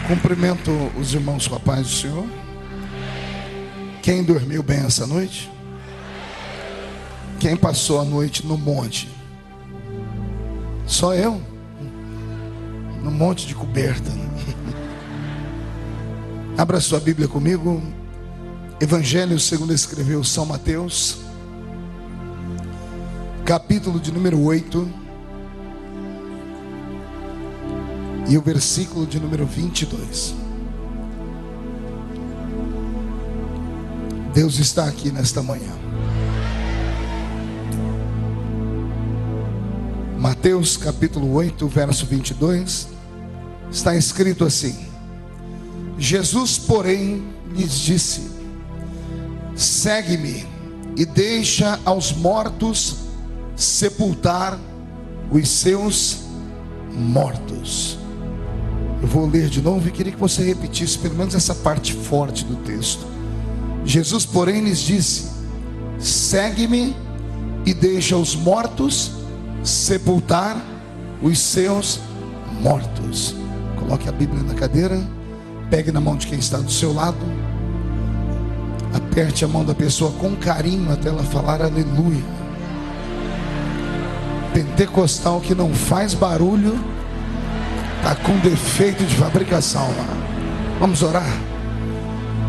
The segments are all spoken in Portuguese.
Cumprimento os irmãos com a paz do Senhor. Quem dormiu bem essa noite? Quem passou a noite no monte? Só eu? No monte de coberta. Abra sua Bíblia comigo. Evangelho segundo escreveu São Mateus, capítulo de número 8, e o versículo de número 22. Deus está aqui nesta manhã. Mateus capítulo 8, verso 22. Está escrito assim: Jesus, porém, lhes disse: segue-me e deixa aos mortos sepultar os seus mortos. Eu vou ler de novo e queria que você repetisse pelo menos essa parte forte do texto. Jesus, porém, lhes disse: segue-me e deixa os mortos sepultar os seus mortos. Coloque a Bíblia na cadeira, pegue na mão de quem está do seu lado, aperte a mão da pessoa com carinho até ela falar aleluia. Pentecostal que não faz barulho está com defeito de fabricação. Vamos orar.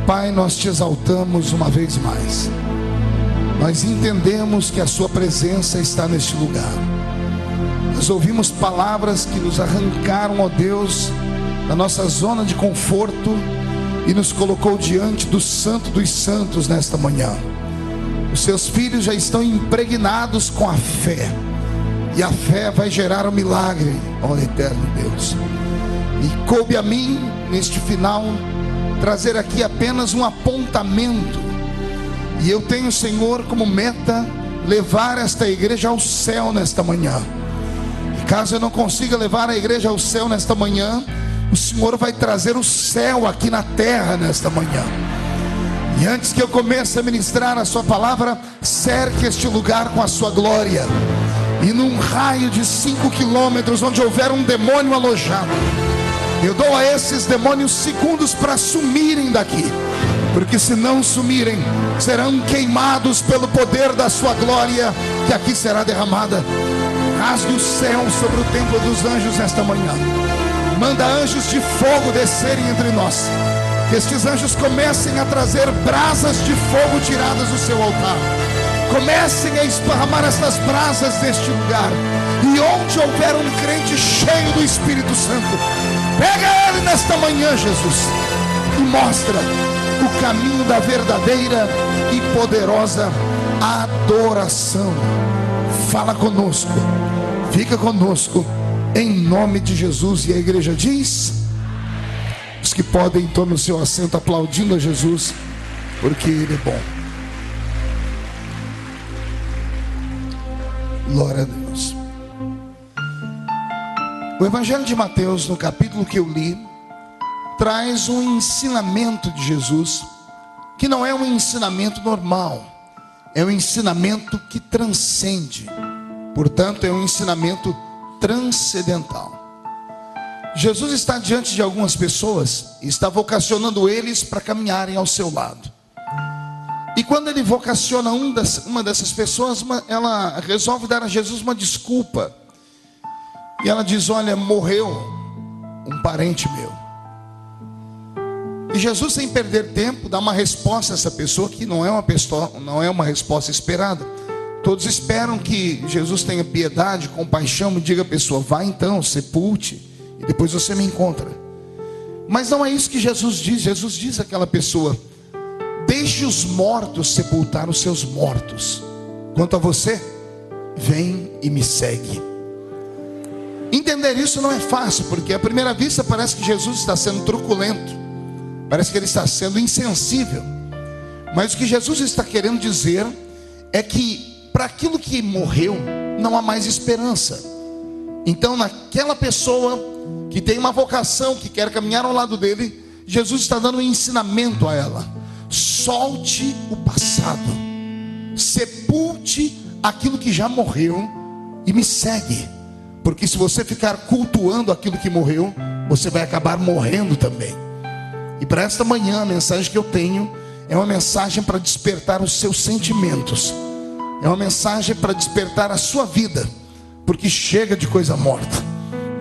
Pai, nós te exaltamos uma vez mais. Nós entendemos que a sua presença está neste lugar. Nós ouvimos palavras que nos arrancaram, ó Deus, da nossa zona de conforto e nos colocou diante do Santo dos Santos nesta manhã. Os seus filhos já estão impregnados com a fé, e a fé vai gerar um milagre, ó eterno Deus. E coube a mim, neste final, trazer aqui apenas um apontamento. E eu tenho, Senhor, como meta levar esta igreja ao céu nesta manhã. E caso eu não consiga levar a igreja ao céu nesta manhã, o Senhor vai trazer o céu aqui na terra nesta manhã. E antes que eu comece a ministrar a sua palavra, cerque este lugar com a sua glória. E num raio de 5 quilômetros, onde houver um demônio alojado, eu dou a esses demônios segundos para sumirem daqui, porque se não sumirem, serão queimados pelo poder da sua glória, que aqui será derramada. Rasgue o céu sobre o templo dos anjos nesta manhã. Manda anjos de fogo descerem entre nós, que estes anjos comecem a trazer brasas de fogo tiradas do seu altar. Comecem a esparramar essas brasas deste lugar. E onde houver um crente cheio do Espírito Santo, pega ele nesta manhã, Jesus, e mostra o caminho da verdadeira e poderosa adoração. Fala conosco, fica conosco, em nome de Jesus. E a igreja diz: os que podem, tomem o seu assento aplaudindo a Jesus, porque Ele é bom. Glória a Deus. O Evangelho de Mateus, no capítulo que eu li, traz um ensinamento de Jesus, que não é um ensinamento normal, é um ensinamento que transcende, portanto é um ensinamento transcendental. Jesus está diante de algumas pessoas e está vocacionando eles para caminharem ao seu lado. E quando ele vocaciona uma dessas pessoas, ela resolve dar a Jesus uma desculpa. E ela diz: olha, morreu um parente meu. E Jesus, sem perder tempo, dá uma resposta a essa pessoa, que não é uma resposta esperada. Todos esperam que Jesus tenha piedade, compaixão, e diga à pessoa: vá então, sepulte, e depois você me encontra. Mas não é isso que Jesus diz. Jesus diz àquela pessoa: deixe os mortos sepultar os seus mortos. Quanto a você, vem e me segue. Entender isso não é fácil, porque à primeira vista parece que Jesus está sendo truculento, parece que ele está sendo insensível. Mas o que Jesus está querendo dizer é que para aquilo que morreu não há mais esperança. Então, naquela pessoa que tem uma vocação, que quer caminhar ao lado dele, Jesus está dando um ensinamento a ela: solte o passado, sepulte aquilo que já morreu e me segue. Porque se você ficar cultuando aquilo que morreu, você vai acabar morrendo também. E para esta manhã, a mensagem que eu tenho é uma mensagem para despertar os seus sentimentos. É uma mensagem para despertar a sua vida, porque chega de coisa morta.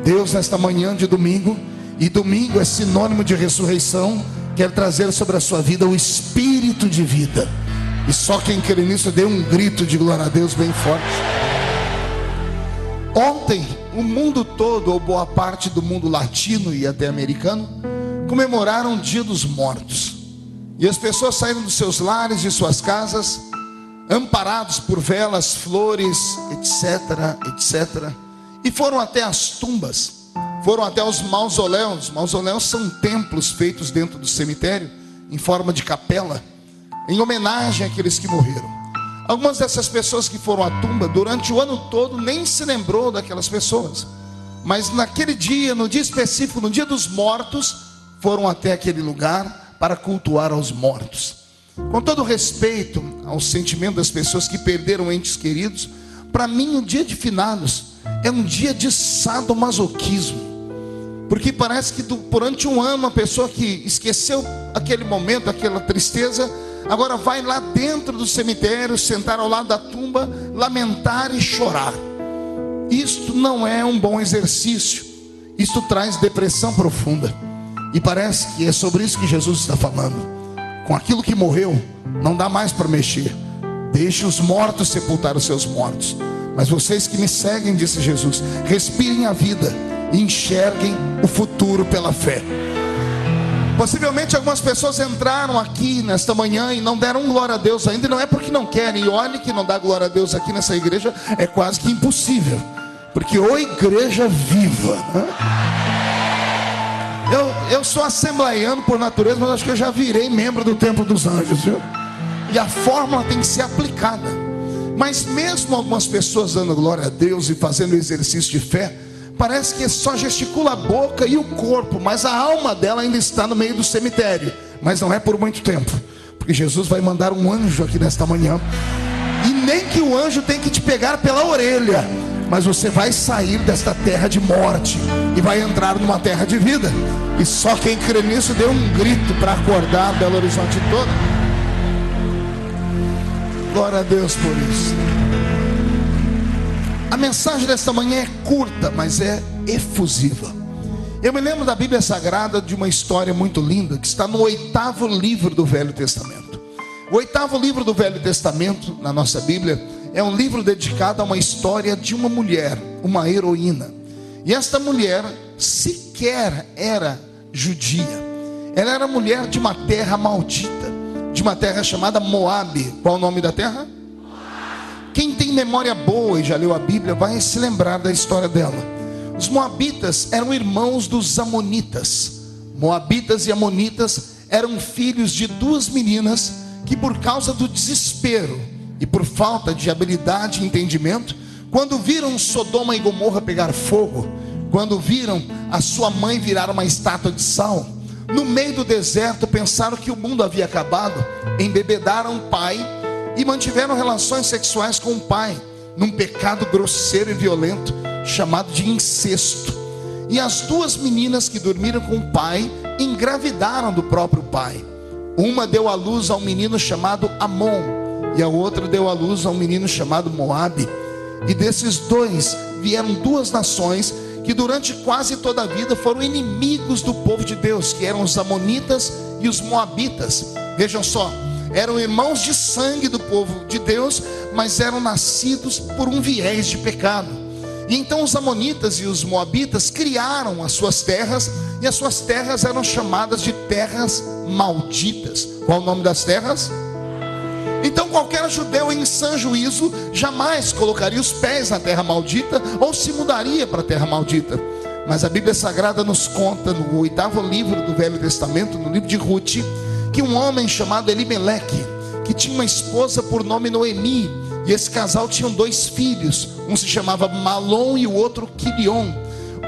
Deus, nesta manhã de domingo, e domingo é sinônimo de ressurreição, quer trazer sobre a sua vida o espírito de vida. E só quem crê nisso dê um grito de glória a Deus bem forte. Ontem, o mundo todo, ou boa parte do mundo latino e até americano, comemoraram o Dia dos Mortos. E as pessoas saíram dos seus lares, de suas casas, amparados por velas, flores, etc, etc, e foram até as tumbas, foram até os mausoléus. Mausoléus são templos feitos dentro do cemitério, em forma de capela, em homenagem àqueles que morreram. Algumas dessas pessoas que foram à tumba, durante o ano todo, nem se lembrou daquelas pessoas, mas naquele dia, no dia específico, no Dia dos Mortos, foram até aquele lugar para cultuar aos mortos. Com todo respeito ao sentimento das pessoas que perderam entes queridos, para mim o dia de finados é um dia de sadomasoquismo, porque parece que durante um ano a pessoa que esqueceu aquele momento, aquela tristeza, agora vai lá dentro do cemitério, sentar ao lado da tumba, lamentar e chorar. Isto não é um bom exercício, isto traz depressão profunda. E parece que é sobre isso que Jesus está falando. Com aquilo que morreu, não dá mais para mexer. Deixe os mortos sepultar os seus mortos. Mas vocês que me seguem, disse Jesus, respirem a vida e enxerguem o futuro pela fé. Possivelmente algumas pessoas entraram aqui nesta manhã e não deram glória a Deus ainda. E não é porque não querem. E olhe que não dá glória a Deus aqui nessa igreja é quase que impossível, porque ô igreja viva, né? Eu sou assembleiano por natureza, mas acho que eu já virei membro do Templo dos Anjos, viu? E a fórmula tem que ser aplicada. Mas mesmo algumas pessoas dando glória a Deus e fazendo exercício de fé, parece que só gesticula a boca e o corpo, mas a alma dela ainda está no meio do cemitério. Mas não é por muito tempo, porque Jesus vai mandar um anjo aqui nesta manhã. E nem que o anjo tem que te pegar pela orelha, mas você vai sair desta terra de morte e vai entrar numa terra de vida. E só quem crê nisso dê um grito para acordar Belo Horizonte toda. Glória a Deus por isso. A mensagem desta manhã é curta, mas é efusiva. Eu me lembro da Bíblia Sagrada de uma história muito linda, que está no 8º livro do Velho Testamento. O 8º livro do Velho Testamento, na nossa Bíblia, é um livro dedicado a uma história de uma mulher, uma heroína. E esta mulher sequer era judia. Ela era mulher de uma terra maldita, de uma terra chamada Moabe. Qual o nome da terra? Quem tem memória boa e já leu a Bíblia vai se lembrar da história dela. Os moabitas eram irmãos dos amonitas. Moabitas e amonitas eram filhos de duas meninas que, por causa do desespero e por falta de habilidade e entendimento, quando viram Sodoma e Gomorra pegar fogo, quando viram a sua mãe virar uma estátua de sal, no meio do deserto pensaram que o mundo havia acabado, embebedaram o pai e mantiveram relações sexuais com o pai, num pecado grosseiro e violento, chamado de incesto. E as duas meninas que dormiram com o pai, engravidaram do próprio pai. Uma deu à luz a um menino chamado Amon, e a outra deu à luz a um menino chamado Moabe. E desses dois vieram duas nações que durante quase toda a vida foram inimigos do povo de Deus, que eram os amonitas e os moabitas. Vejam só, eram irmãos de sangue do povo de Deus, mas eram nascidos por um viés de pecado. E então os amonitas e os moabitas criaram as suas terras, e as suas terras eram chamadas de terras malditas. Qual o nome das terras? Então qualquer judeu em sã juízo jamais colocaria os pés na terra maldita, ou se mudaria para a terra maldita. Mas a Bíblia Sagrada nos conta, no 8º livro do Velho Testamento, no livro de Ruth, que um homem chamado Elimeleque, que tinha uma esposa por nome Noemi, e esse casal tinham dois filhos, um se chamava Malom e o outro Quilion.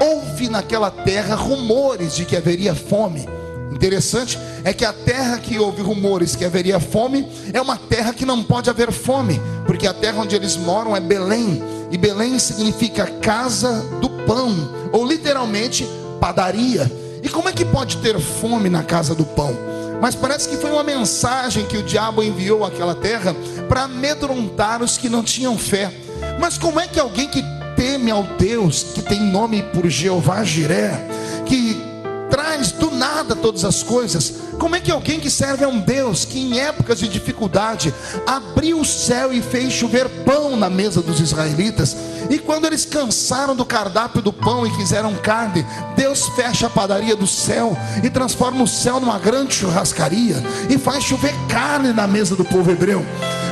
Houve naquela terra rumores de que haveria fome. Interessante é que a terra que houve rumores que haveria fome é uma terra que não pode haver fome, porque a terra onde eles moram é Belém, e Belém significa casa do pão, ou literalmente padaria. E como é que pode ter fome na casa do pão? Mas parece que foi uma mensagem que o diabo enviou àquela terra para amedrontar os que não tinham fé. Mas como é que alguém que teme ao Deus, que tem nome por Jeová Jiré, que traz do nada todas as coisas, como é que alguém que serve a um Deus que em épocas de dificuldade abriu o céu e fez chover pão na mesa dos israelitas, e quando eles cansaram do cardápio do pão e quiseram carne, Deus fecha a padaria do céu e transforma o céu numa grande churrascaria e faz chover carne na mesa do povo hebreu?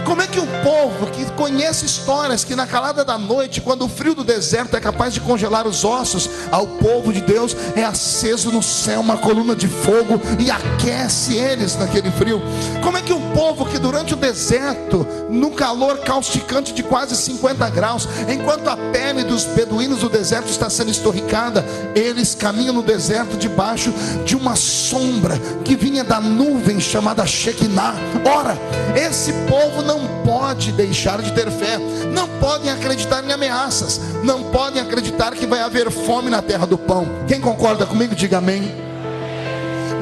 Como é que o povo que conhece histórias que na calada da noite, quando o frio do deserto é capaz de congelar os ossos, ao povo de Deus é aceso no céu uma coluna de fogo e aquece eles naquele frio? Como é que o povo que durante o deserto, no calor causticante de quase 50 graus, enquanto a pele dos beduínos do deserto está sendo estorricada, eles caminham no deserto debaixo de uma sombra que vinha da nuvem chamada Shekinah? Ora, esse povo não pode deixar de ter fé, não podem acreditar em ameaças, não podem acreditar que vai haver fome na terra do pão. Quem concorda comigo, diga amém.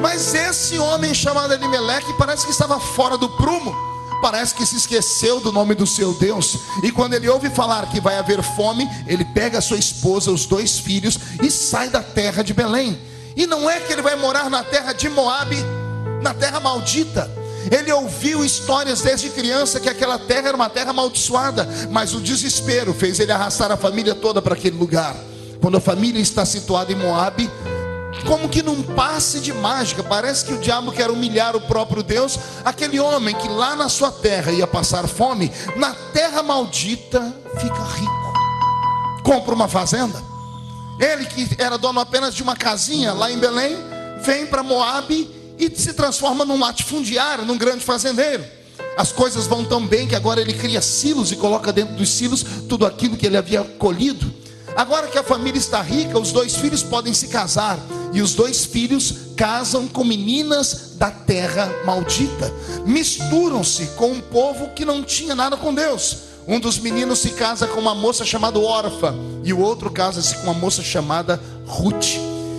Mas esse homem chamado Elimeleque parece que estava fora do prumo, parece que se esqueceu do nome do seu Deus, e quando ele ouve falar que vai haver fome, ele pega a sua esposa, os 2 filhos e sai da terra de Belém. E não é que ele vai morar na terra de Moabe, na terra maldita. Ele ouviu histórias desde criança que aquela terra era uma terra amaldiçoada, mas o desespero fez ele arrastar a família toda para aquele lugar. Quando a família está situada em Moabe, como que num passe de mágica, parece que o diabo quer humilhar o próprio Deus. Aquele homem que lá na sua terra ia passar fome, na terra maldita fica rico, compra uma fazenda. Ele que era dono apenas de uma casinha lá em Belém, vem para Moabe e se transforma num latifundiário, num grande fazendeiro. As coisas vão tão bem que agora ele cria silos e coloca dentro dos silos tudo aquilo que ele havia colhido. Agora que a família está rica, os 2 filhos podem se casar, e os 2 filhos casam com meninas da terra maldita, misturam-se com um povo que não tinha nada com Deus. Um dos meninos se casa com uma moça chamada Orfa, e o outro casa-se com uma moça chamada Ruth.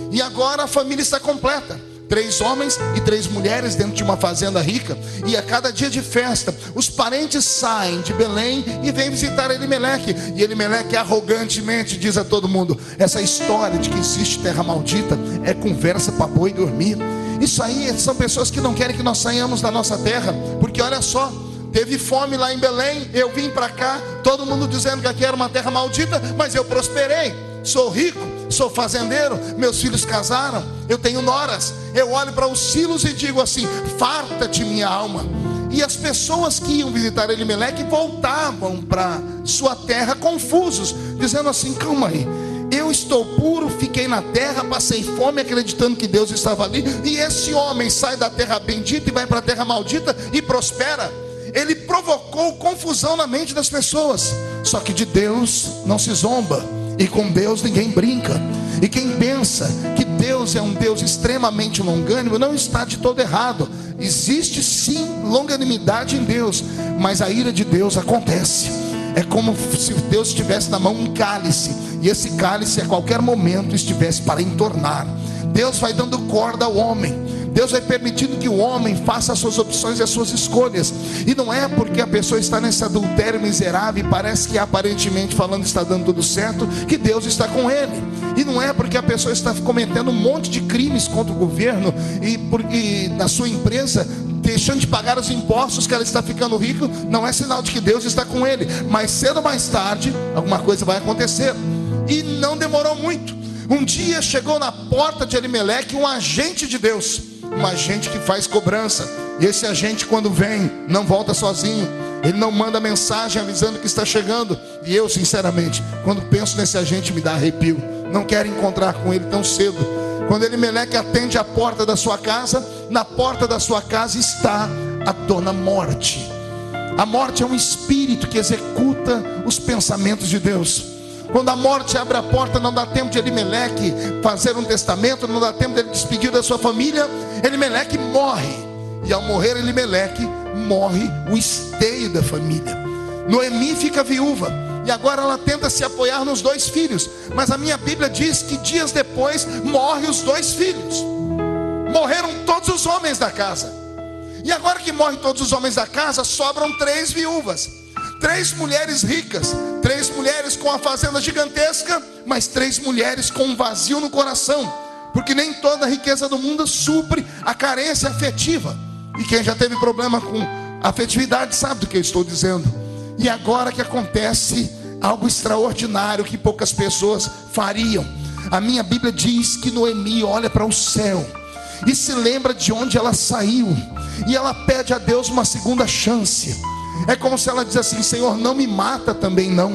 E agora a família está completa, 3 homens e 3 mulheres dentro de uma fazenda rica. E a cada dia de festa, os parentes saem de Belém e vêm visitar Elimeleque. E Elimeleque arrogantemente diz a todo mundo: essa história de que existe terra maldita é conversa para boi dormir. Isso aí são pessoas que não querem que nós saiamos da nossa terra, porque olha só, teve fome lá em Belém, eu vim para cá, todo mundo dizendo que aqui era uma terra maldita, mas eu prosperei, sou rico, sou fazendeiro, meus filhos casaram, eu tenho noras. Eu olho para os silos e digo assim: farta-te minha alma. E as pessoas que iam visitar Elimeleque voltavam para sua terra confusos, dizendo assim: calma aí, eu estou puro, fiquei na terra, passei fome acreditando que Deus estava ali, e esse homem sai da terra bendita e vai para a terra maldita e prospera. Ele provocou confusão na mente das pessoas. Só que de Deus não se zomba, e com Deus ninguém brinca. E quem pensa que Deus é um Deus extremamente longânimo não está de todo errado. Existe sim longanimidade em Deus, mas a ira de Deus acontece. É como se Deus tivesse na mão um cálice, e esse cálice a qualquer momento estivesse para entornar. Deus vai dando corda ao homem, Deus vai permitindo que o homem faça as suas opções e as suas escolhas. E não é porque a pessoa está nesse adultério miserável e parece que aparentemente falando está dando tudo certo, que Deus está com ele. E não é porque a pessoa está cometendo um monte de crimes contra o governo e na sua empresa, deixando de pagar os impostos, que ela está ficando rico, não é sinal de que Deus está com ele. Mas cedo ou mais tarde, alguma coisa vai acontecer. E não demorou muito. Um dia chegou na porta de Elimeleque um agente de Deus, um agente que faz cobrança. E esse agente, quando vem, não volta sozinho. Ele não manda mensagem avisando que está chegando. E eu, sinceramente, quando penso nesse agente, me dá arrepio. Não quero encontrar com ele tão cedo. Quando Elimeleque atende a porta da sua casa, na porta da sua casa está a dona Morte. A morte é um espírito que executa os pensamentos de Deus. Quando a morte abre a porta, não dá tempo de Elimeleque fazer um testamento, não dá tempo de ele despedir da sua família. Elimeleque morre. E ao morrer Elimeleque, morre o esteio da família. Noemi fica viúva. E agora ela tenta se apoiar nos 2 filhos. Mas a minha Bíblia diz que dias depois morrem os 2 filhos. Morreram todos os homens da casa. E agora que morrem todos os homens da casa, sobram 3 viúvas. 3 mulheres ricas, 3 mulheres com uma fazenda gigantesca, mas 3 mulheres com um vazio no coração. Porque nem toda a riqueza do mundo supre a carência afetiva. E quem já teve problema com afetividade sabe do que eu estou dizendo. E agora que acontece algo extraordinário que poucas pessoas fariam. A minha Bíblia diz que Noemi olha para o céu e se lembra de onde ela saiu. E ela pede a Deus uma segunda chance. É como se ela diz assim: Senhor, não me mata também não,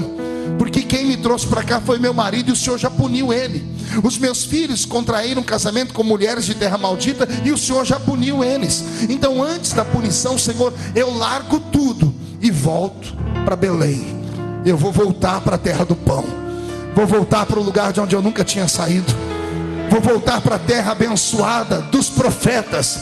porque quem me trouxe para cá foi meu marido e o Senhor já puniu ele. Os meus filhos contraíram casamento com mulheres de terra maldita e o Senhor já puniu eles. Então antes da punição, Senhor, eu largo tudo e volto para Belém. Eu vou voltar para a terra do pão. Vou voltar para o lugar de onde eu nunca tinha saído. Vou voltar para a terra abençoada dos profetas.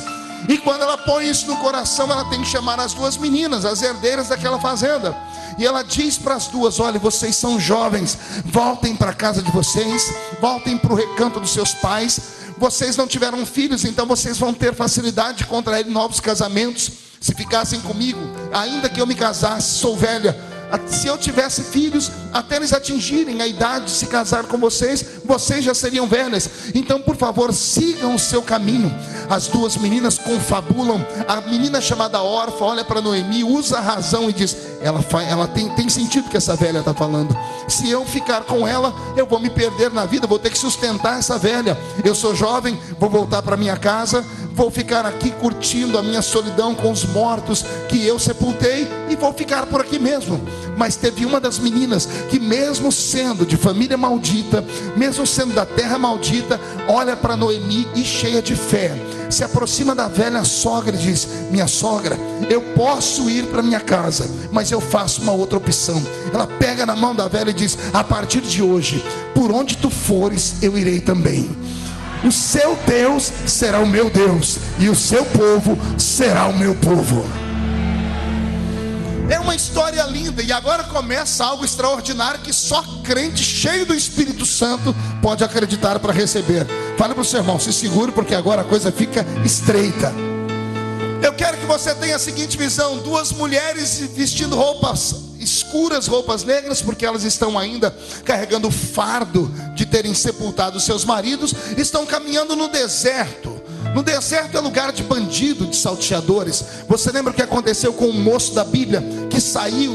E quando ela põe isso no coração, ela tem que chamar as 2 meninas, as herdeiras daquela fazenda. E ela diz para as 2: olha, vocês são jovens, voltem para a casa de vocês, voltem para o recanto dos seus pais. Vocês não tiveram filhos, então vocês vão ter facilidade de contrair novos casamentos. Se ficassem comigo, ainda que eu me casasse, sou velha, se eu tivesse filhos, até eles atingirem a idade de se casar com vocês, vocês já seriam velhas. Então por favor, sigam o seu caminho. As 2 meninas confabulam. A menina chamada órfã olha para Noemi, usa a razão e diz: ela tem sentido que essa velha está falando. Se eu ficar com ela, eu vou me perder na vida, vou ter que sustentar essa velha. Eu sou jovem, vou voltar para minha casa, vou ficar aqui curtindo a minha solidão com os mortos que eu sepultei, e vou ficar por aqui mesmo. Mas teve uma das meninas que, mesmo sendo de família maldita, mesmo sendo da terra maldita, olha para Noemi e, cheia de fé, se aproxima da velha sogra e diz: minha sogra, eu posso ir para minha casa, mas eu faço uma outra opção. Ela pega na mão da velha e diz: a partir de hoje, por onde tu fores, eu irei também. O seu Deus será o meu Deus, e o seu povo será o meu povo. É uma história linda. E agora começa algo extraordinário que só crente cheio do Espírito Santo pode acreditar para receber. Fale para o seu irmão: se segure, porque agora a coisa fica estreita. Eu quero que você tenha a seguinte visão: 2 mulheres vestindo roupas escuras, roupas negras, porque elas estão ainda carregando o fardo de terem sepultado seus maridos. Estão caminhando no deserto. No deserto é lugar de bandido, de salteadores. Você lembra o que aconteceu com um moço da Bíblia que saiu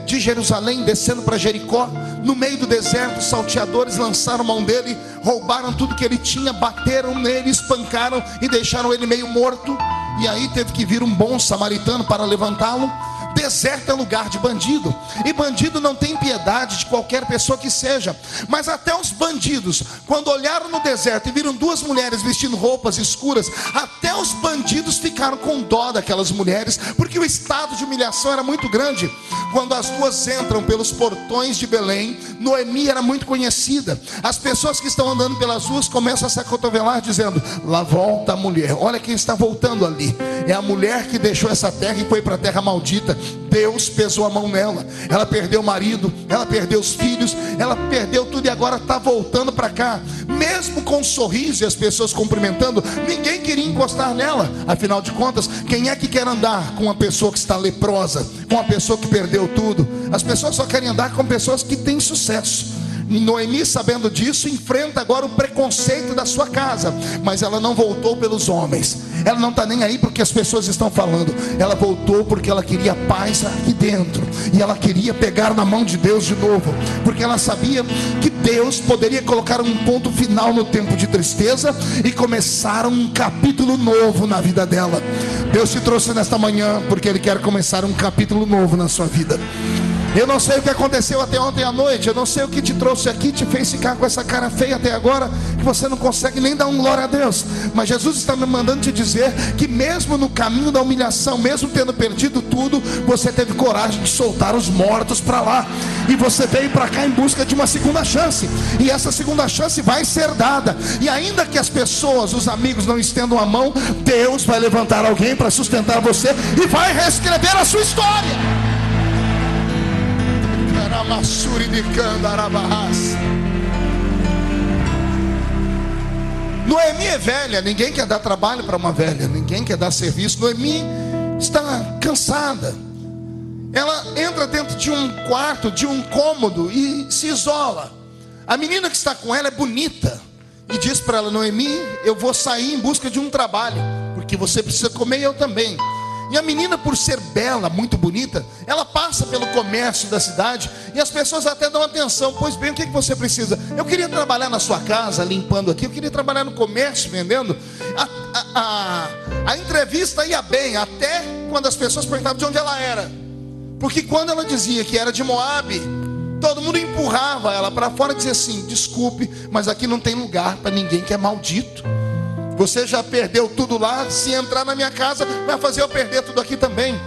de Jerusalém, descendo para Jericó? No meio do deserto, os salteadores lançaram mão dele, roubaram tudo que ele tinha, bateram nele, espancaram e deixaram ele meio morto. E aí teve que vir um bom samaritano para levantá-lo. Deserto é lugar de bandido, e bandido não tem piedade de qualquer pessoa que seja. Mas até os bandidos, quando olharam no deserto e viram 2 mulheres vestindo roupas escuras, até os bandidos ficaram com dó daquelas mulheres, porque o estado de humilhação era muito grande. Quando as 2 entram pelos portões de Belém, Noemi era muito conhecida. As pessoas que estão andando pelas ruas começam a se acotovelar, dizendo: lá volta a mulher, olha quem está voltando ali. É a mulher que deixou essa terra e foi para a terra maldita. Deus pesou a mão nela. Ela perdeu o marido, ela perdeu os filhos, ela perdeu tudo e agora está voltando para cá. Mesmo com um sorriso e as pessoas cumprimentando, ninguém queria encostar nela. Afinal de contas, quem é que quer andar com uma pessoa que está leprosa, com uma pessoa que perdeu tudo? As pessoas só querem andar com pessoas que têm sucesso. Noemi, sabendo disso, enfrenta agora o preconceito da sua casa. Mas ela não voltou pelos homens. Ela não está nem aí porque as pessoas estão falando. Ela voltou porque ela queria paz aqui dentro. E ela queria pegar na mão de Deus de novo. Porque ela sabia que Deus poderia colocar um ponto final no tempo de tristeza e começar um capítulo novo na vida dela. Deus te trouxe nesta manhã porque Ele quer começar um capítulo novo na sua vida. Eu não sei o que aconteceu até ontem à noite. Eu não sei o que te trouxe aqui, te fez ficar com essa cara feia até agora, que você não consegue nem dar um glória a Deus. Mas Jesus está me mandando te dizer que mesmo no caminho da humilhação, mesmo tendo perdido tudo, você teve coragem de soltar os mortos para lá. E você veio para cá em busca de uma segunda chance. E essa segunda chance vai ser dada. E ainda que as pessoas, os amigos não estendam a mão, Deus vai levantar alguém para sustentar você e vai reescrever a sua história. Amassuri de Candarabahas. Noemi é velha, ninguém quer dar trabalho para uma velha, ninguém quer dar serviço. Noemi está cansada. Ela entra dentro de um quarto, de um cômodo e se isola. A menina que está com ela é bonita e diz para ela: Noemi, eu vou sair em busca de um trabalho, porque você precisa comer e eu também. E a menina, por ser bela, muito bonita, ela passa pelo comércio da cidade e as pessoas até dão atenção. Pois bem, o que você precisa? Eu queria trabalhar na sua casa, limpando aqui. Eu queria trabalhar no comércio, vendendo. A entrevista ia bem, até quando as pessoas perguntavam de onde ela era. Porque quando ela dizia que era de Moabe, todo mundo empurrava ela para fora e dizia assim: desculpe, mas aqui não tem lugar para ninguém que é maldito. Você já perdeu tudo lá, se entrar na minha casa, vai fazer eu perder tudo aqui também.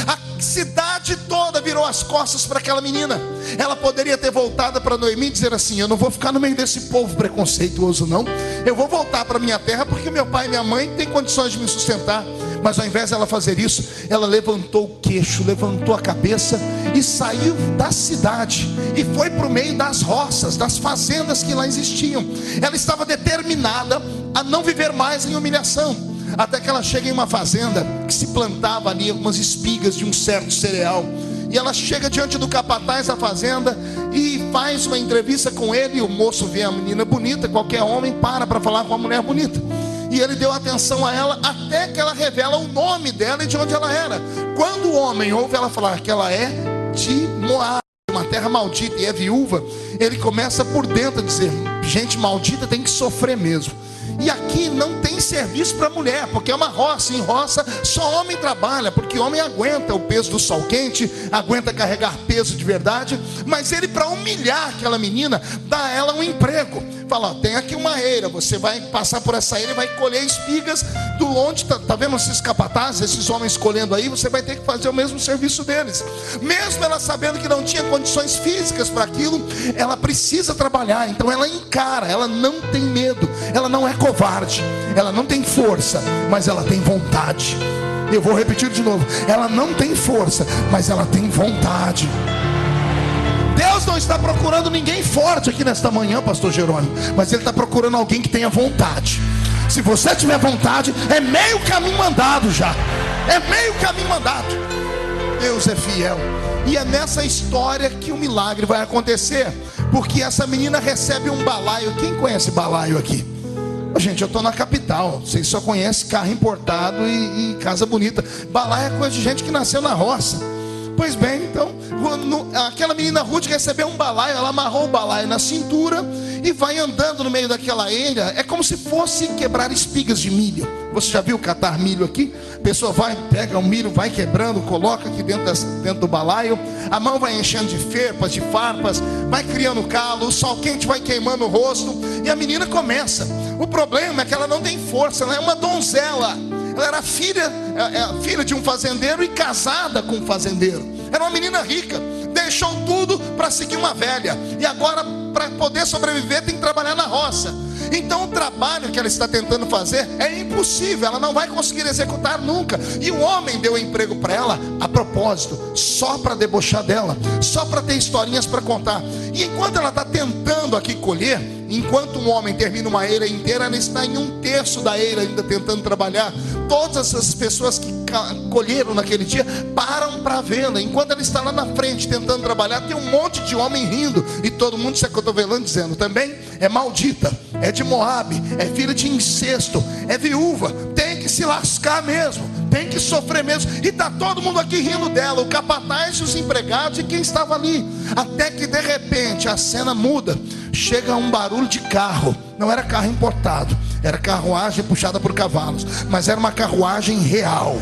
A cidade toda virou as costas para aquela menina. Ela poderia ter voltado para Noemi e dizer assim: eu não vou ficar no meio desse povo preconceituoso não. Eu vou voltar para minha terra porque meu pai e minha mãe têm condições de me sustentar. Mas ao invés dela fazer isso, ela levantou o queixo, levantou a cabeça e saiu da cidade e foi para o meio das roças, das fazendas que lá existiam. Ela estava determinada a não viver mais em humilhação, até que ela chega em uma fazenda que se plantava ali algumas espigas de um certo cereal. E ela chega diante do capataz da fazenda e faz uma entrevista com ele. E o moço vê a menina bonita, qualquer homem para falar com a mulher bonita. E ele deu atenção a ela até que ela revela o nome dela e de onde ela era. Quando o homem ouve ela falar que ela é de Moabe, uma terra maldita, e é viúva, ele começa por dentro a dizer: gente maldita tem que sofrer mesmo. E aqui não tem serviço para mulher, porque é uma roça. Em roça só homem trabalha, porque homem aguenta o peso do sol quente, aguenta carregar peso de verdade. Mas ele, para humilhar aquela menina, dá a ela um emprego. Fala: ó, tem aqui uma eira, você vai passar por essa eira e vai colher espigas do onde tá vendo esses capatazes, esses homens colhendo aí, você vai ter que fazer o mesmo serviço deles. Mesmo ela sabendo que não tinha condições físicas para aquilo, ela precisa trabalhar. Então ela encara, ela não tem medo, ela não é covarde, ela não tem força, mas ela tem vontade. Eu vou repetir de novo: ela não tem força, mas ela tem vontade. Deus não está procurando ninguém forte aqui nesta manhã, pastor Jerônimo, mas Ele está procurando alguém que tenha vontade. Se você tiver vontade, é meio caminho andado já. É meio caminho andado. Deus é fiel. E é nessa história que o milagre vai acontecer, porque essa menina recebe um balaio. Quem conhece balaio aqui? Gente, eu estou na capital, vocês só conhecem carro importado e casa bonita. Balaio é coisa de gente que nasceu na roça. Pois bem, então aquela menina Ruth recebeu um balaio. Ela amarrou o balaio na cintura e vai andando no meio daquela ilha. É como se fosse quebrar espigas de milho. Você já viu catar milho aqui? A pessoa vai, pega o milho, vai quebrando, coloca aqui dentro do balaio. A mão vai enchendo de ferpas, de farpas, vai criando calo, o sol quente vai queimando o rosto. E a menina começa. O problema é que ela não tem força, ela é uma donzela. Ela era filha de um fazendeiro e casada com um fazendeiro. Era uma menina rica, deixou tudo para seguir uma velha. E agora, para poder sobreviver, tem que trabalhar na roça. Então o trabalho que ela está tentando fazer é impossível, ela não vai conseguir executar nunca. E o homem deu emprego para ela a propósito, só para debochar dela, só para ter historinhas para contar. E enquanto ela está tentando aqui colher, enquanto um homem termina uma eira inteira, ela está em 1/3 da eira ainda tentando trabalhar. Todas essas pessoas que colheram naquele dia param para vê-la. Enquanto ela está lá na frente tentando trabalhar, tem um monte de homem rindo e todo mundo se acotovelando, dizendo: também é maldita, é de Moabe, é filha de incesto, é viúva, tem que se lascar mesmo, tem que sofrer mesmo. E está todo mundo aqui rindo dela, o capataz, os empregados e quem estava ali. Até que de repente a cena muda. Chega um barulho de carro. Não era carro importado, era carruagem puxada por cavalos, mas era uma carruagem real,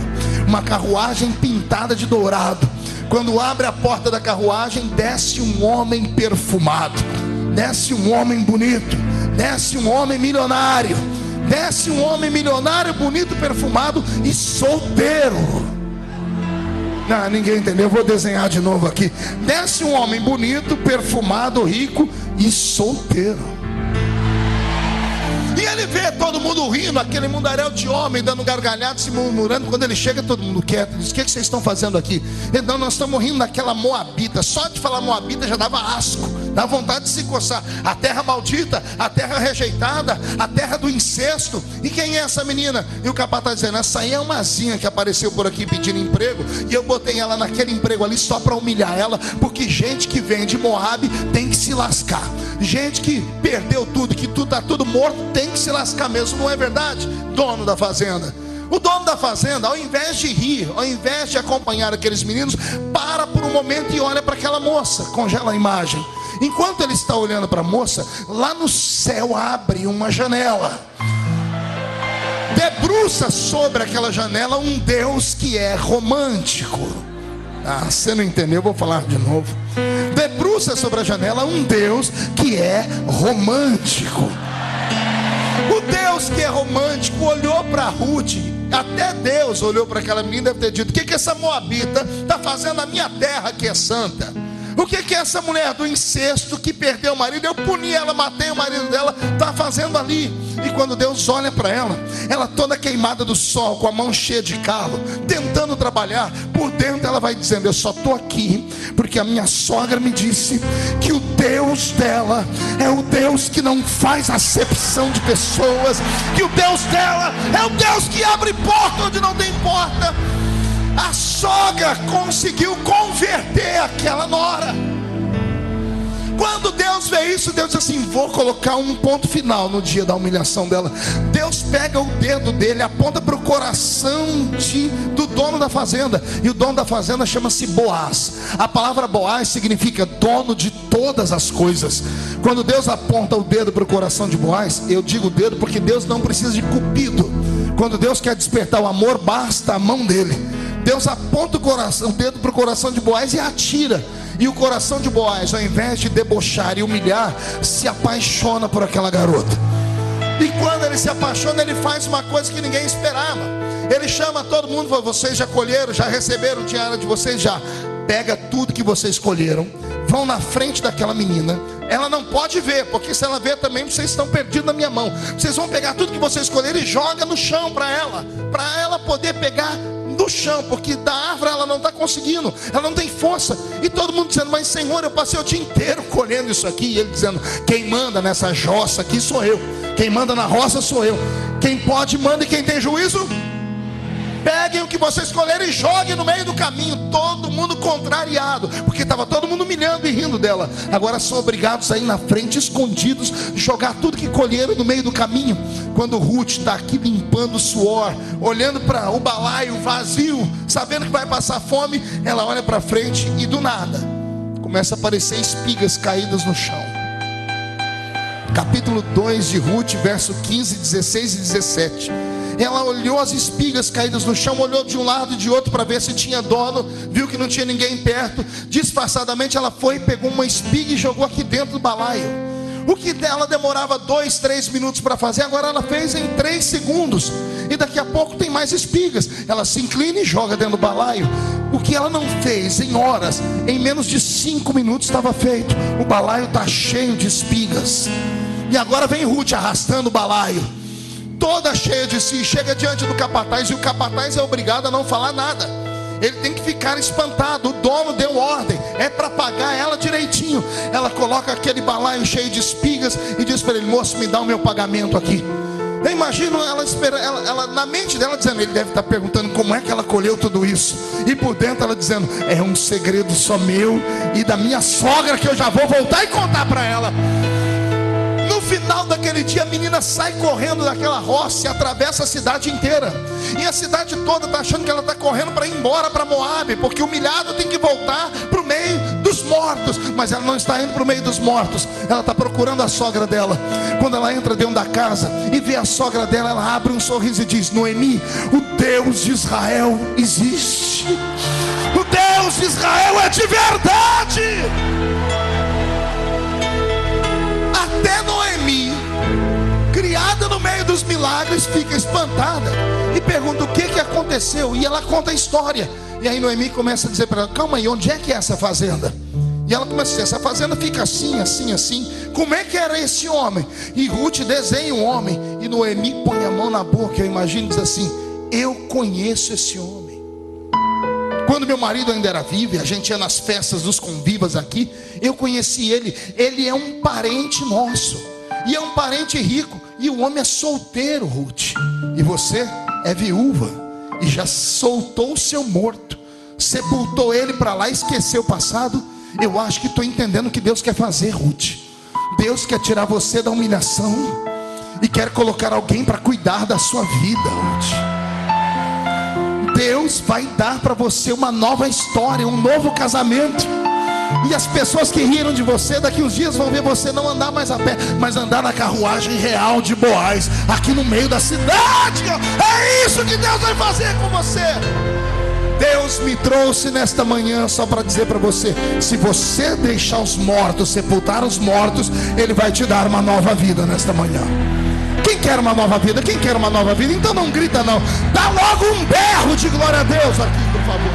uma carruagem pintada de dourado. Quando abre a porta da carruagem, desce um homem perfumado, desce um homem bonito, desce um homem milionário, desce um homem milionário, bonito, perfumado e solteiro. Não, ninguém entendeu, eu vou desenhar de novo aqui. Desce um homem bonito, perfumado, rico e solteiro. E ele vê todo mundo rindo, aquele mundaréu de homem dando gargalhada, se murmurando. Quando ele chega, todo mundo quieto. Diz: o que vocês estão fazendo aqui? Então, nós estamos rindo daquela moabita. Só de falar moabita já dava asco, dá vontade de se coçar. A terra maldita, a terra rejeitada, a terra do incesto. E quem é essa menina? E o capataz dizendo: essa aí é uma zinha que apareceu por aqui pedindo emprego, e eu botei ela naquele emprego ali só para humilhar ela, porque gente que vem de Moabe tem que se lascar. Gente que perdeu tudo, que tudo está tudo morto, tem que se lascar mesmo, não é verdade? Dono da fazenda. O dono da fazenda, ao invés de rir, ao invés de acompanhar aqueles meninos, para por um momento e olha para aquela moça. Congela a imagem. Enquanto ele está olhando para a moça, lá no céu abre uma janela. Debruça sobre aquela janela um Deus que é romântico. Você não entendeu, vou falar de novo. Debruça sobre a janela um Deus que é romântico. O Deus que é romântico olhou para Ruth. Até Deus olhou para aquela menina e deve ter dito: o que essa moabita está fazendo na minha terra que é santa? O que essa mulher do incesto que perdeu o marido, eu puni ela, matei o marido dela, está fazendo ali? E quando Deus olha para ela toda queimada do sol, com a mão cheia de calo, tentando trabalhar, por dentro ela vai dizendo: eu só estou aqui porque a minha sogra me disse que o Deus dela é o Deus que não faz acepção de pessoas, que o Deus dela é o Deus que abre porta onde não tem porta. A sogra conseguiu converter aquela nora. Quando Deus vê isso, Deus diz assim: vou colocar um ponto final no dia da humilhação dela. Deus pega o dedo dele, aponta para o coração do dono da fazenda. E o dono da fazenda chama-se Boaz. A palavra Boaz significa dono de todas as coisas. Quando Deus aponta o dedo para o coração de Boaz, eu digo dedo porque Deus não precisa de cupido. Quando Deus quer despertar o amor, basta a mão dele. Deus aponta o dedo para o coração de Boaz e atira. E o coração de Boaz, ao invés de debochar e humilhar, se apaixona por aquela garota. E quando ele se apaixona, ele faz uma coisa que ninguém esperava. Ele chama todo mundo e fala: vocês já colheram, já receberam o dinheiro de vocês? Já. Pega tudo que vocês colheram, vão na frente daquela menina. Ela não pode ver, porque se ela ver também, vocês estão perdidos na minha mão. Vocês vão pegar tudo que vocês colheram e joga no chão para ela poder pegar do chão, porque da árvore ela não está conseguindo, ela não tem força. E todo mundo dizendo: mas Senhor, eu passei o dia inteiro colhendo isso aqui. E ele dizendo: quem manda nessa jossa aqui sou eu, quem manda na roça sou eu, quem pode manda, e quem tem juízo, peguem o que vocês colheram e joguem no meio do caminho. Todo mundo contrariado, porque estava todo mundo humilhando e rindo dela. Agora são obrigados a ir na frente, escondidos, jogar tudo que colheram no meio do caminho. Quando Ruth está aqui limpando o suor, olhando para o balaio vazio, sabendo que vai passar fome, ela olha para frente e do nada começa a aparecer espigas caídas no chão. Capítulo 2 de Ruth, verso 15, 16 e 17. Ela olhou as espigas caídas no chão, olhou de um lado e de outro para ver se tinha dono, viu que não tinha ninguém perto. Disfarçadamente ela foi, pegou uma espiga e jogou aqui dentro do balaio. O que ela demorava 2, 3 minutos para fazer, agora ela fez em 3 segundos. E daqui a pouco tem mais espigas. Ela se inclina e joga dentro do balaio. O que ela não fez em horas, em menos de 5 minutos estava feito. O balaio está cheio de espigas. E agora vem Ruth arrastando o balaio, toda cheia de si, chega diante do capataz. E o capataz é obrigado a não falar nada. Ele tem que ficar espantado. O dono deu ordem, é para pagar ela direitinho. Ela coloca aquele balaio cheio de espigas e diz para ele: moço, me dá o meu pagamento aqui. Eu imagino ela na mente dela dizendo: ele deve estar perguntando como é que ela colheu tudo isso. E por dentro ela dizendo: é um segredo só meu e da minha sogra, que eu já vou voltar e contar para ela. No final daquele dia, a menina sai correndo daquela roça e atravessa a cidade inteira. E a cidade toda está achando que ela está correndo para ir embora para Moabe, porque o humilhado tem que voltar para o meio dos mortos. Mas ela não está indo para o meio dos mortos, ela está procurando a sogra dela. Quando ela entra dentro da casa e vê a sogra dela, ela abre um sorriso e diz: Noemi, o Deus de Israel existe. O Deus de Israel é de verdade. Até Noemi, criada no meio dos milagres, fica espantada e pergunta o que aconteceu. E ela conta a história. E aí Noemi começa a dizer para ela: calma aí, onde é que é essa fazenda? E ela começa a dizer: essa fazenda fica assim, assim, assim. Como é que era esse homem? E Ruth desenha o homem, e Noemi põe a mão na boca, eu imagino, e diz assim: eu conheço esse homem. Quando meu marido ainda era vivo e a gente ia nas festas dos convivas aqui, eu conheci ele. Ele é um parente nosso, e é um parente rico. E o homem é solteiro, Ruth. E você é viúva, e já soltou o seu morto, sepultou ele para lá, esqueceu o passado. Eu acho que estou entendendo o que Deus quer fazer, Ruth. Deus quer tirar você da humilhação e quer colocar alguém para cuidar da sua vida, Ruth. Deus vai dar para você uma nova história, um novo casamento. E as pessoas que riram de você, daqui uns dias vão ver você não andar mais a pé, mas andar na carruagem real de Boaz, aqui no meio da cidade. É isso que Deus vai fazer com você. Deus me trouxe nesta manhã só para dizer para você: se você deixar os mortos, sepultar os mortos, Ele vai te dar uma nova vida nesta manhã. Quem quer uma nova vida? Quem quer uma nova vida? Então não grita não, dá logo um berro de glória a Deus aqui, por favor.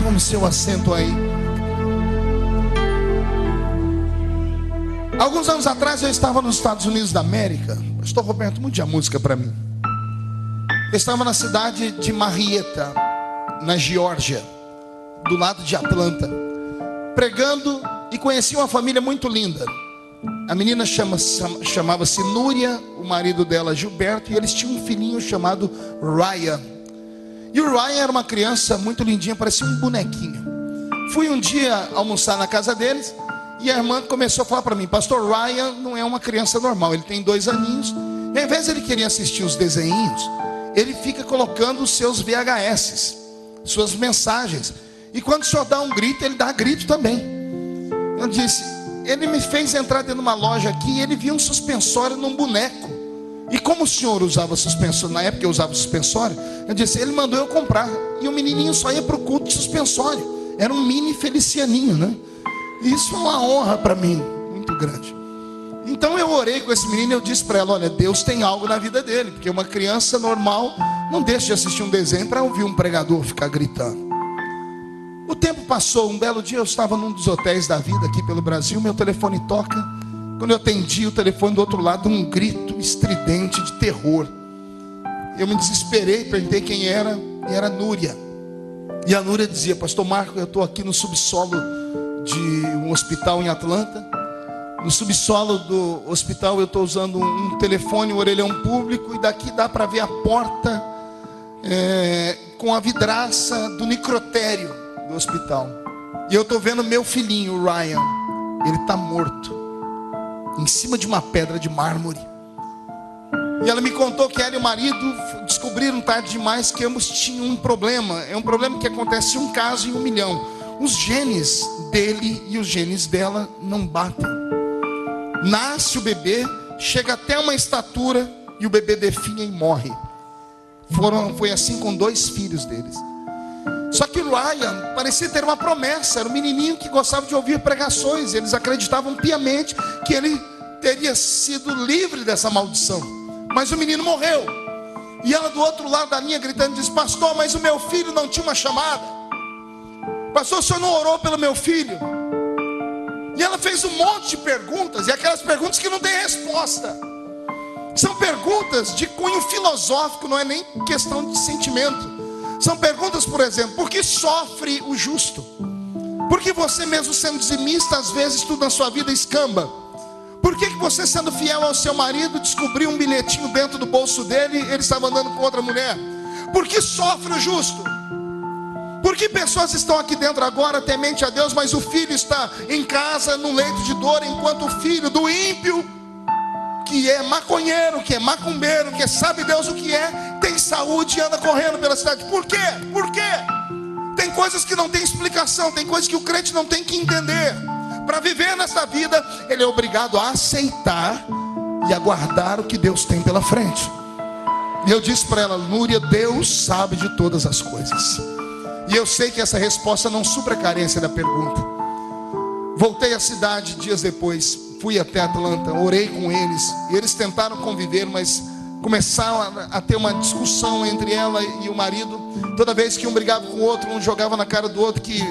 Tome seu assento aí. Alguns anos atrás eu estava nos Estados Unidos da América. Pastor Roberto, mude a música para mim. Eu estava na cidade de Marietta, na Geórgia, do lado de Atlanta, pregando, e conheci uma família muito linda. A menina chamava-se Núria, o marido dela Gilberto, e eles tinham um filhinho chamado Ryan. E o Ryan era uma criança muito lindinha, parecia um bonequinho. Fui um dia almoçar na casa deles, e a irmã começou a falar para mim: pastor, Ryan não é uma criança normal, ele tem 2 aninhos, e ao invés de ele querer assistir os desenhinhos, ele fica colocando os seus VHS, suas mensagens, e quando o senhor dá um grito, ele dá grito também. Eu disse: ele me fez entrar dentro de uma loja aqui, e ele viu um suspensório num boneco. E como o senhor usava suspensório, na época eu usava suspensório, eu disse: ele mandou eu comprar. E o menininho só ia para o culto de suspensório. Era um mini Felicianinho, né? E isso é uma honra para mim, muito grande. Então eu orei com esse menino e eu disse para ela: olha, Deus tem algo na vida dele, porque uma criança normal não deixa de assistir um desenho para ouvir um pregador ficar gritando. O tempo passou. Um belo dia eu estava num dos hotéis da vida aqui pelo Brasil, meu telefone toca. Quando eu atendi o telefone, do outro lado um grito estridente de terror. Eu me desesperei, perguntei quem era, e era Núria. E a Núria dizia: pastor Marco, eu estou aqui no subsolo de um hospital em Atlanta. No subsolo do hospital eu estou usando um telefone, um orelhão público, e daqui dá para ver a porta com a vidraça do necrotério do hospital. E eu estou vendo meu filhinho, o Ryan. Ele está morto em cima de uma pedra de mármore. E ela me contou que ela e o marido descobriram tarde demais que ambos tinham um problema. É um problema que acontece um caso em 1 milhão. Os genes dele e os genes dela não batem. Nasce o bebê, chega até uma estatura e o bebê definha e morre. Foi assim com 2 filhos deles. Só que o Ryan parecia ter uma promessa. Era um menininho que gostava de ouvir pregações. Eles acreditavam piamente que ele teria sido livre dessa maldição. Mas o menino morreu. E ela do outro lado da linha gritando, diz: pastor, mas o meu filho não tinha uma chamada. Pastor, o senhor não orou pelo meu filho? E ela fez um monte de perguntas, e aquelas perguntas que não têm resposta. São perguntas de cunho filosófico, não é nem questão de sentimento. São perguntas, por exemplo: por que sofre o justo? Por que você, mesmo sendo dizimista, às vezes tudo na sua vida escamba? Por que você, sendo fiel ao seu marido, descobriu um bilhetinho dentro do bolso dele e ele estava andando com outra mulher? Por que sofre o justo? Por que pessoas estão aqui dentro agora, temente a Deus, mas o filho está em casa, num leito de dor, enquanto o filho do ímpio, que é maconheiro, que é macumbeiro, que sabe Deus o que é, tem saúde e anda correndo pela cidade? Por quê? Por quê? Tem coisas que não tem explicação, tem coisas que o crente não tem que entender. Para viver nessa vida, ele é obrigado a aceitar e aguardar o que Deus tem pela frente. E eu disse para ela: Núria, Deus sabe de todas as coisas. E eu sei que essa resposta não supra a carência da pergunta. Voltei à cidade dias depois, fui até Atlanta, orei com eles. E eles tentaram conviver, mas começaram a ter uma discussão entre ela e o marido. Toda vez que um brigava com o outro, um jogava na cara do outro que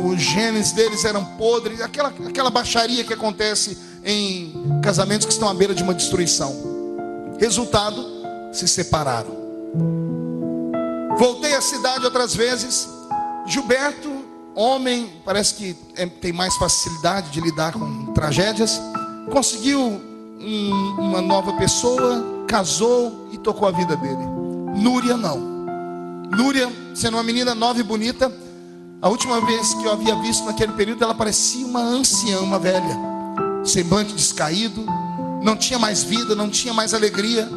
os genes deles eram podres, aquela baixaria que acontece em casamentos que estão à beira de uma destruição. Resultado, se separaram. Voltei à cidade outras vezes. Gilberto, homem, parece que tem mais facilidade de lidar com tragédias, conseguiu uma nova pessoa, casou e tocou a vida dele. Núria não. Núria, sendo uma menina nova e bonita, a última vez que eu havia visto naquele período, ela parecia uma anciã, uma velha, semblante descaído, não tinha mais vida, não tinha mais alegria.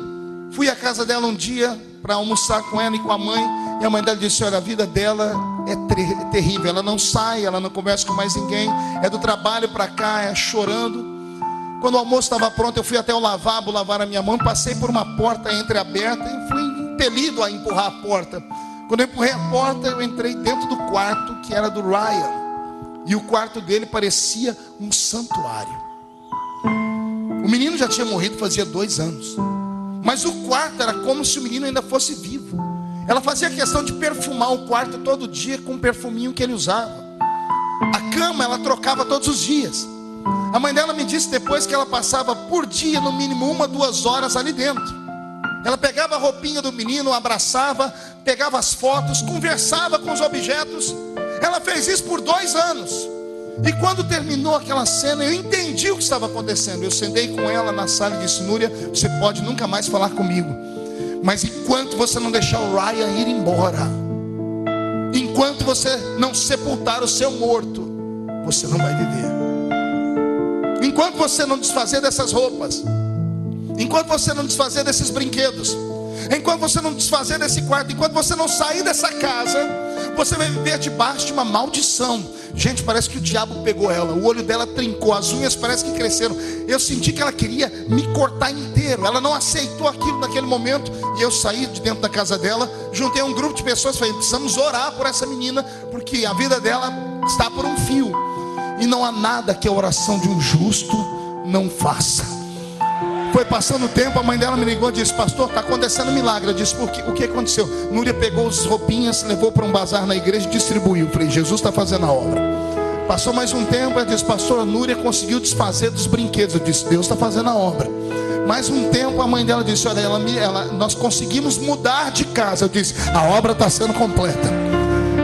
Fui à casa dela um dia para almoçar com ela e com a mãe, e a mãe dela disse: olha, a vida dela é terrível, ela não sai, ela não conversa com mais ninguém, é do trabalho para cá, é chorando. Quando o almoço estava pronto, eu fui até o lavabo lavar a minha mão, passei por uma porta entreaberta e fui impelido a empurrar a porta. Quando eu empurrei a porta, eu entrei dentro do quarto que era do Ryan, e o quarto dele parecia um santuário. O menino já tinha morrido fazia 2 anos, mas o quarto era como se o menino ainda fosse vivo. Ela fazia questão de perfumar o quarto todo dia com o perfuminho que ele usava. A cama ela trocava todos os dias. A mãe dela me disse depois que ela passava por dia no mínimo 1 a 2 horas ali dentro. Ela pegava a roupinha do menino, abraçava, pegava as fotos, conversava com os objetos. Ela fez isso por 2 anos. E quando terminou aquela cena, eu entendi o que estava acontecendo. Eu sentei com ela na sala e disse: Núria, você pode nunca mais falar comigo, mas enquanto você não deixar o Ryan ir embora, enquanto você não sepultar o seu morto, você não vai viver. Enquanto você não desfazer dessas roupas, enquanto você não desfazer desses brinquedos, enquanto você não desfazer desse quarto, enquanto você não sair dessa casa, você vai viver debaixo de uma maldição. Gente, parece que o diabo pegou ela, o olho dela trincou, as unhas parece que cresceram. Eu senti que ela queria me cortar inteiro. Ela não aceitou aquilo naquele momento. E eu saí de dentro da casa dela, juntei um grupo de pessoas, falei: precisamos orar por essa menina, porque a vida dela está por um fio. E não há nada que a oração de um justo não faça. Foi passando o tempo, a mãe dela me ligou e disse: pastor, está acontecendo um milagre. Eu disse: o que aconteceu? Núria pegou as roupinhas, levou para um bazar na igreja e distribuiu. Eu falei: Jesus está fazendo a obra. Passou mais um tempo, ela disse: pastor, a Núria conseguiu desfazer dos brinquedos. Eu disse: Deus está fazendo a obra. Mais um tempo, a mãe dela disse: olha, nós conseguimos mudar de casa. Eu disse: a obra está sendo completa.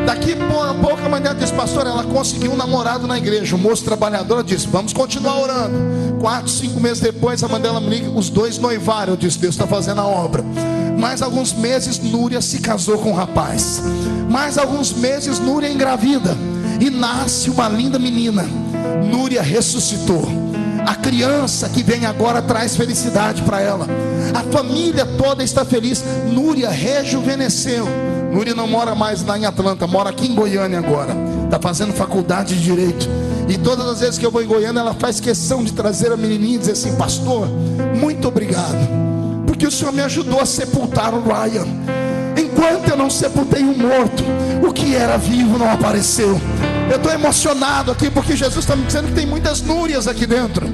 Daqui a pouco a mãe dela disse: pastor, ela conseguiu um namorado na igreja. O moço trabalhador disse: vamos continuar orando. 4, 5 meses depois, a mãe dela me liga: os 2 noivaram. Eu disse: Deus está fazendo a obra. Mais alguns meses, Núria se casou com um rapaz. Mais alguns meses, Núria engravida e nasce uma linda menina. Núria ressuscitou. A criança que vem agora traz felicidade para ela. A família toda está feliz. Núria rejuvenesceu. Núria não mora mais lá em Atlanta, mora aqui em Goiânia agora. Está fazendo faculdade de Direito. E todas as vezes que eu vou em Goiânia, ela faz questão de trazer a menininha e dizer assim: pastor, muito obrigado, porque o senhor me ajudou a sepultar o Ryan. Enquanto eu não sepultei o morto, o que era vivo não apareceu. Eu estou emocionado aqui porque Jesus está me dizendo que tem muitas Núrias aqui dentro.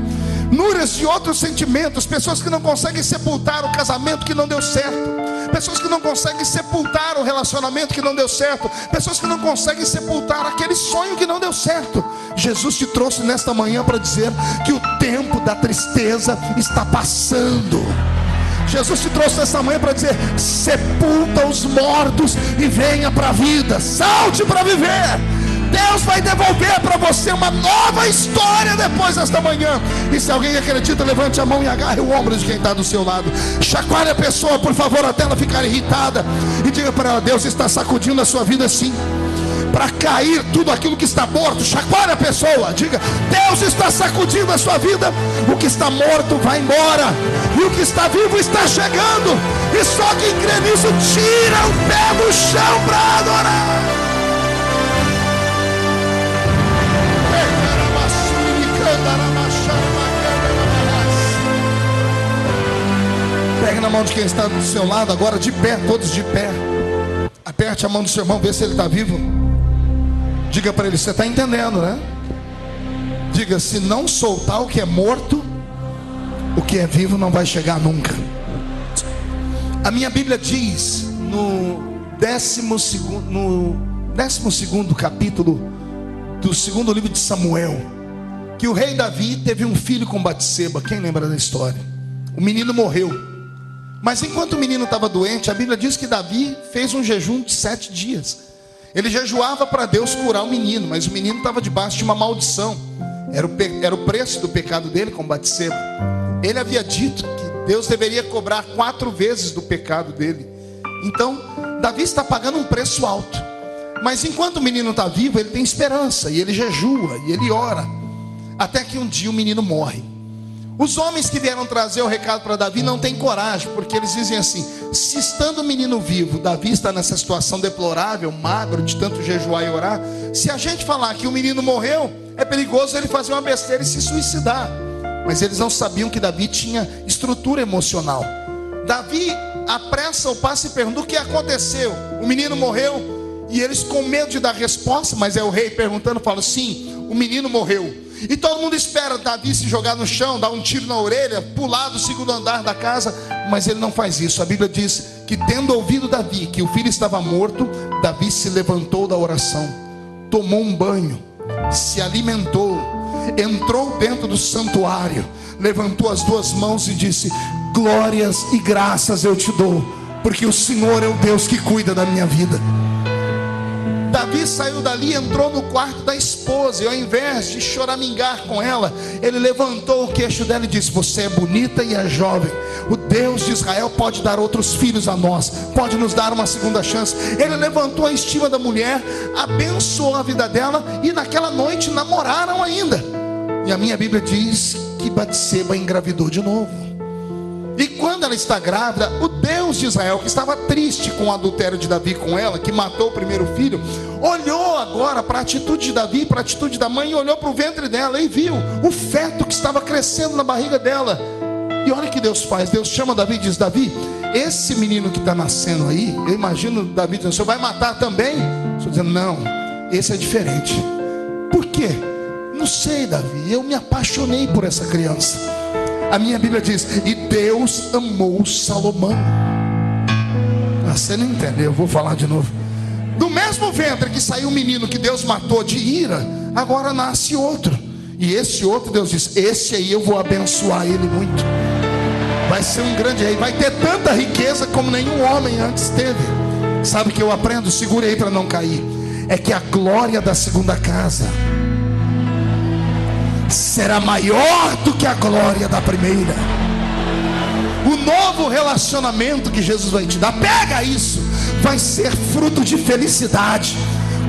Núrias de outros sentimentos. Pessoas que não conseguem sepultar o casamento que não deu certo. Pessoas que não conseguem sepultar o relacionamento que não deu certo. Pessoas que não conseguem sepultar aquele sonho que não deu certo. Jesus te trouxe nesta manhã para dizer que o tempo da tristeza está passando. Jesus te trouxe nesta manhã para dizer: sepulta os mortos e venha para a vida. Salte para viver. Deus vai devolver para você uma nova história depois desta manhã. E se alguém acredita, levante a mão e agarre o ombro de quem está do seu lado. Chacoalhe a pessoa, por favor, até ela ficar irritada. E diga para ela: Deus está sacudindo a sua vida sim, para cair tudo aquilo que está morto. Chacoalhe a pessoa, diga: Deus está sacudindo a sua vida. O que está morto vai embora, e o que está vivo está chegando. E só quem crê nisso tira o pé do chão para adorar. Pegue na mão de quem está do seu lado agora, de pé, todos de pé. Aperte a mão do seu irmão, vê se ele está vivo. Diga para ele: você está entendendo, né? Diga: se não soltar o que é morto, o que é vivo não vai chegar nunca. A minha Bíblia diz no 12º capítulo do segundo livro de Samuel, que o rei Davi teve um filho com Batseba. Quem lembra da história? O menino morreu, mas enquanto o menino estava doente, a Bíblia diz que Davi fez um jejum de 7 dias. Ele jejuava para Deus curar o menino, mas o menino estava debaixo de uma maldição. Era o preço do pecado dele com Batseba. Ele havia dito que Deus deveria cobrar 4 vezes do pecado dele. Então Davi está pagando um preço alto. Mas enquanto o menino está vivo, ele tem esperança, e ele jejua, e ele ora, até que um dia o menino morre. Os homens que vieram trazer o recado para Davi não têm coragem, porque eles dizem assim: se estando o menino vivo, Davi está nessa situação deplorável, magro, de tanto jejuar e orar, se a gente falar que o menino morreu, é perigoso ele fazer uma besteira e se suicidar. Mas eles não sabiam que Davi tinha estrutura emocional. Davi apressa o passo e pergunta: o que aconteceu? O menino morreu? E eles, com medo de dar resposta, mas é o rei perguntando, falam: sim, o menino morreu. E todo mundo espera Davi se jogar no chão, dar um tiro na orelha, pular do 2º andar da casa, mas ele não faz isso. A Bíblia diz que, tendo ouvido Davi que o filho estava morto, Davi se levantou da oração, tomou um banho, se alimentou, entrou dentro do santuário, levantou as 2 mãos e disse: glórias e graças eu te dou, porque o Senhor é o Deus que cuida da minha vida. Davi saiu dali e entrou no quarto da esposa, e ao invés de choramingar com ela, ele levantou o queixo dela e disse: você é bonita e é jovem, o Deus de Israel pode dar outros filhos a nós, pode nos dar uma segunda chance. Ele levantou a estima da mulher, abençoou a vida dela, e naquela noite namoraram ainda. E a minha Bíblia diz que Batseba engravidou de novo. E quando ela está grávida, o Deus de Israel, que estava triste com o adultério de Davi com ela, que matou o primeiro filho, olhou agora para a atitude de Davi, para a atitude da mãe, e olhou para o ventre dela e viu o feto que estava crescendo na barriga dela. E olha o que Deus faz. Deus chama Davi e diz: Davi, esse menino que está nascendo aí, eu imagino Davi dizendo: o senhor vai matar também? Estou dizendo: não, esse é diferente. Por quê? Não sei, Davi, eu me apaixonei por essa criança. A minha Bíblia diz: e Deus amou Salomão. Você não entendeu, eu vou falar de novo. Do mesmo ventre que saiu o menino que Deus matou de ira, agora nasce outro. E esse outro, Deus diz: esse aí eu vou abençoar ele muito. Vai ser um grande rei, vai ter tanta riqueza como nenhum homem antes teve. Sabe o que eu aprendo? Segure aí para não cair. É que a glória da segunda casa será maior do que a glória da primeira. O novo relacionamento que Jesus vai te dar, pega isso, vai ser fruto de felicidade.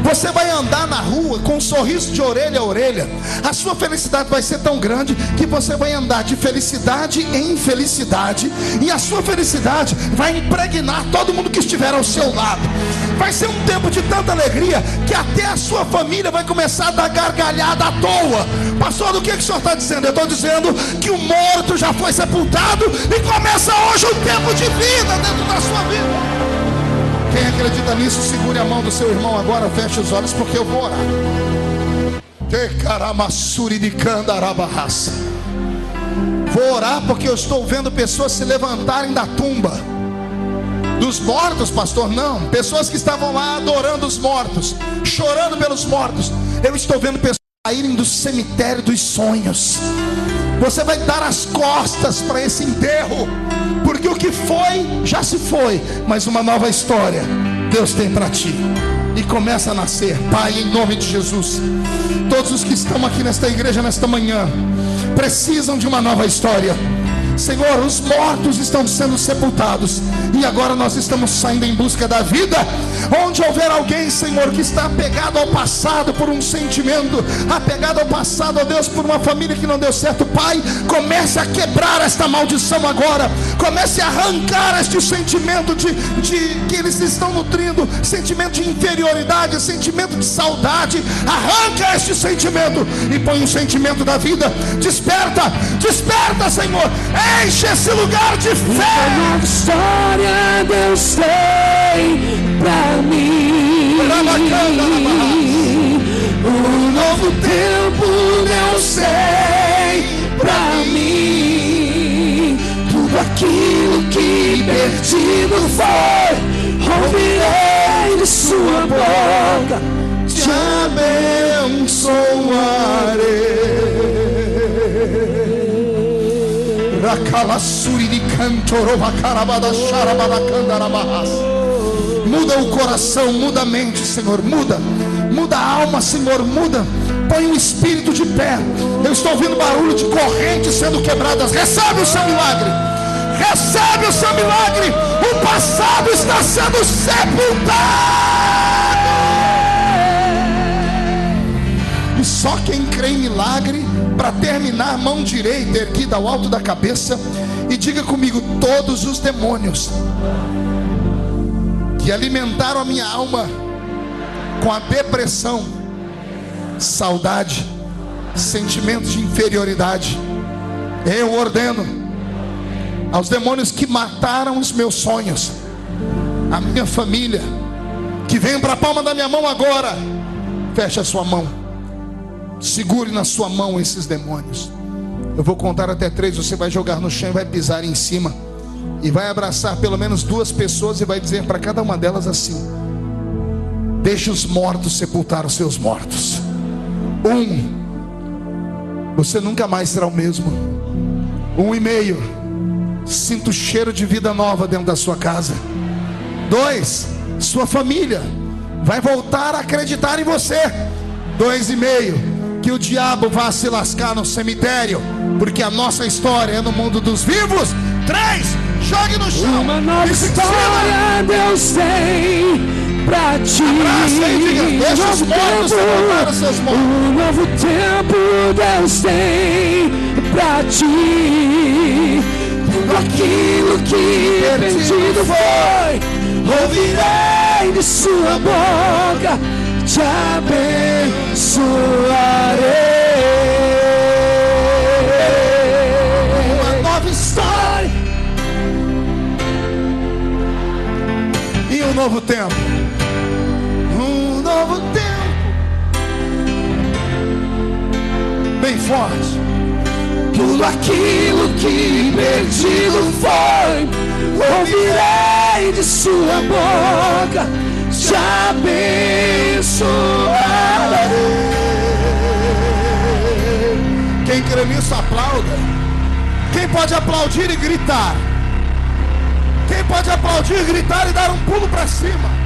Você vai andar na rua com um sorriso de orelha a orelha. A sua felicidade vai ser tão grande que você vai andar de felicidade em felicidade, e a sua felicidade vai impregnar todo mundo que estiver ao seu lado. Vai ser um tempo de tanta alegria que até a sua família vai começar a dar gargalhada à toa. Pastor, o que o senhor está dizendo? Eu estou dizendo que o morto já foi sepultado e começa hoje um tempo de vida dentro da sua vida. Quem acredita nisso, segure a mão do seu irmão agora, feche os olhos, porque eu vou orar. Vou orar porque eu estou vendo pessoas se levantarem da tumba. Dos mortos, pastor? Não, pessoas que estavam lá adorando os mortos, chorando pelos mortos. Eu estou vendo pessoas saírem do cemitério dos sonhos. Você vai dar as costas para esse enterro, porque o que foi, já se foi, mas uma nova história Deus tem para ti, e começa a nascer. Pai, em nome de Jesus, todos os que estão aqui nesta igreja nesta manhã precisam de uma nova história. Senhor, os mortos estão sendo sepultados, e agora nós estamos saindo em busca da vida. Onde houver alguém, Senhor, que está apegado ao passado por um sentimento, apegado ao passado, ó Deus, por uma família que não deu certo, Pai, comece a quebrar esta maldição agora. Comece a arrancar este sentimento de que eles estão nutrindo, sentimento de inferioridade, sentimento de saudade. Arranca este sentimento e põe um sentimento da vida. Desperta, desperta, Senhor. Enche esse lugar de fé. Uma nova história Deus tem pra mim. Um novo tempo Deus tem pra mim. Tudo aquilo que perdido foi, ouvirei de sua boca. te abençoarei. Racalassuri de cantoroba carabada charabada candarabahas. Muda o coração, muda a mente, Senhor, muda a alma, Senhor, muda. Põe o espírito de pé. Eu estou ouvindo barulho de correntes sendo quebradas. Recebe o seu milagre. Recebe o seu milagre. O passado está sendo sepultado. E só quem crê em milagre, para terminar, mão direita erguida ao alto da cabeça, e diga comigo: todos os demônios que alimentaram a minha alma com a depressão, saudade, sentimento de inferioridade, eu ordeno aos demônios que mataram os meus sonhos, a minha família, que venham para a palma da minha mão agora. Feche a sua mão, segure na sua mão esses demônios. Eu vou contar até 3, você vai jogar no chão e vai pisar em cima, e vai abraçar pelo menos 2 pessoas e vai dizer para cada uma delas assim: deixe os mortos sepultar os seus mortos. 1, você nunca mais será o mesmo. 1,5, sinta o cheiro de vida nova dentro da sua casa. 2, sua família vai voltar a acreditar em você. 2,5, que o diabo vá se lascar no cemitério, porque a nossa história é no mundo dos vivos. 3, jogue no chão. Uma nova história Deus tem pra ti. Abraça e diga: deixa os mortos sepultar os seus mortos. Um novo tempo Deus tem pra ti. Tudo aquilo que perdido foi, ouvirei de sua boca, te abençoarei. Uma nova história e um novo tempo. Um novo tempo. Bem forte. Tudo aquilo que perdido foi, ouvirei de sua boca, te abençoarei. Quem crê nisso, aplauda. Quem pode aplaudir e gritar? Quem pode aplaudir, gritar e dar um pulo para cima?